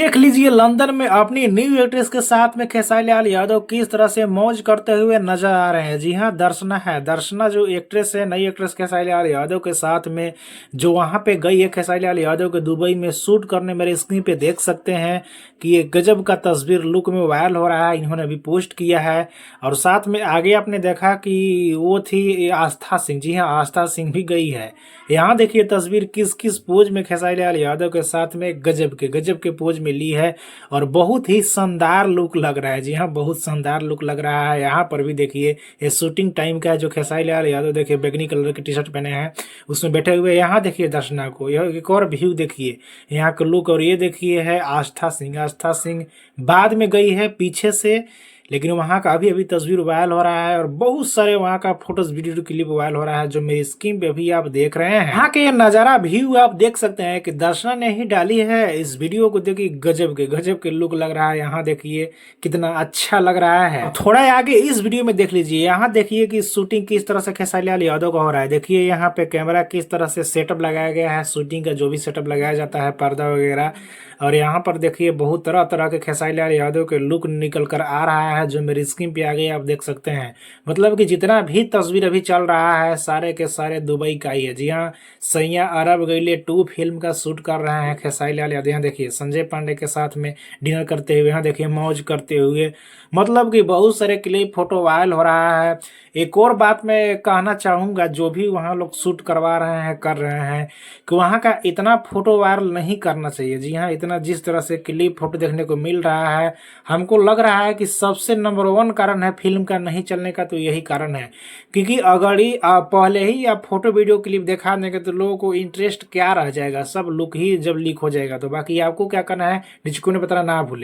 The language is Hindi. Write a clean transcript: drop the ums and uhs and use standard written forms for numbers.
देख लीजिए लंदन में अपनी न्यू एक्ट्रेस के साथ में खेसारी लाल यादव किस तरह से मौज करते हुए नजर आ रहे हैं। जी हाँ, दर्शना है। दर्शना जो एक्ट्रेस है, नई एक्ट्रेस खेसारी लाल यादव के साथ में जो वहां पे गई है खेसारी लाल यादव के दुबई में शूट करने। मेरे स्क्रीन पे देख सकते हैं कि ये गजब का तस्वीर लुक में वायरल हो रहा है। इन्होंने अभी पोस्ट किया है और साथ में आगे आपने देखा कि वो थी आस्था सिंह। जी हाँ, आस्था सिंह भी गई है। यहाँ देखिए तस्वीर किस किस पोज में खेसारी लाल यादव के साथ में गजब के पोज में ली है और बहुत ही शानदार लुक लग रहा है। जी हाँ, बहुत शानदार लुक लग रहा है। यहाँ पर भी देखिए ये शूटिंग टाइम का है। जो खेसारी लाल यादव देखिए बैगनी कलर की टी शर्ट पहने हैं उसमें बैठे हुए। यहाँ देखिए दर्शना को, यह एक और व्यू देखिए यहाँ का लुक। और ये देखिए है आस्था सिंह। आस्था सिंह बाद में गई है पीछे से, लेकिन वहाँ का अभी अभी तस्वीर वायरल हो रहा है और बहुत सारे वहाँ का फोटोज वीडियो क्लिप वायरल हो रहा है जो मेरी स्क्रीन पे अभी आप देख रहे हैं। यहाँ के ये नजारा व्यू आप देख सकते हैं कि दर्शना ने ही डाली है। इस वीडियो को देखिए गजब के लुक लग रहा है। यहाँ देखिए कितना अच्छा लग रहा है। थोड़ा आगे इस वीडियो में देख लीजिए। यहाँ देखिए कि शूटिंग किस तरह से खेसारी लाल यादव का हो रहा है। देखिए यहाँ पे कैमरा किस तरह से सेटअप लगाया गया है, शूटिंग का जो भी सेटअप लगाया जाता है, पर्दा वगैरह। और यहाँ पर देखिए बहुत तरह तरह के खेसारी लाल यादव के लुक निकल कर आ रहा है जो मेरी स्क्रीन पे आ गई आप देख सकते हैं। मतलब कि जितना भी तस्वीर अभी चल रहा है सारे के सारे दुबई का ही है। जी हाँ, सैया अरब गइले 2 फिल्म का शूट कर रहे हैं खेसारी लाल यादव। यहाँ देखिए संजय पांडे के साथ में डिनर करते हुए, यहाँ देखिए मौज करते हुए। मतलब कि बहुत सारे क्लिप फोटो वायरल हो रहा है। एक और बात मैं कहना चाहूँगा, जो भी वहाँ लोग शूट करवा रहे हैं कर रहे हैं कि वहाँ का इतना फोटो वायरल नहीं करना चाहिए। जी हाँ, इतना जिस तरह से क्लिप फोटो देखने को मिल रहा है, हमको लग रहा है कि सबसे नंबर 1 कारण है फिल्म का नहीं चलने का, तो यही कारण है। क्योंकि अगर ही आप पहले ही आप फोटो वीडियो क्लिप दिखा देंगे तो लोगों को इंटरेस्ट क्या रह जाएगा, सब लुक ही जब लीक हो जाएगा। तो बाकी आपको क्या करना है नीचे कमेंट में बताना ना भूले।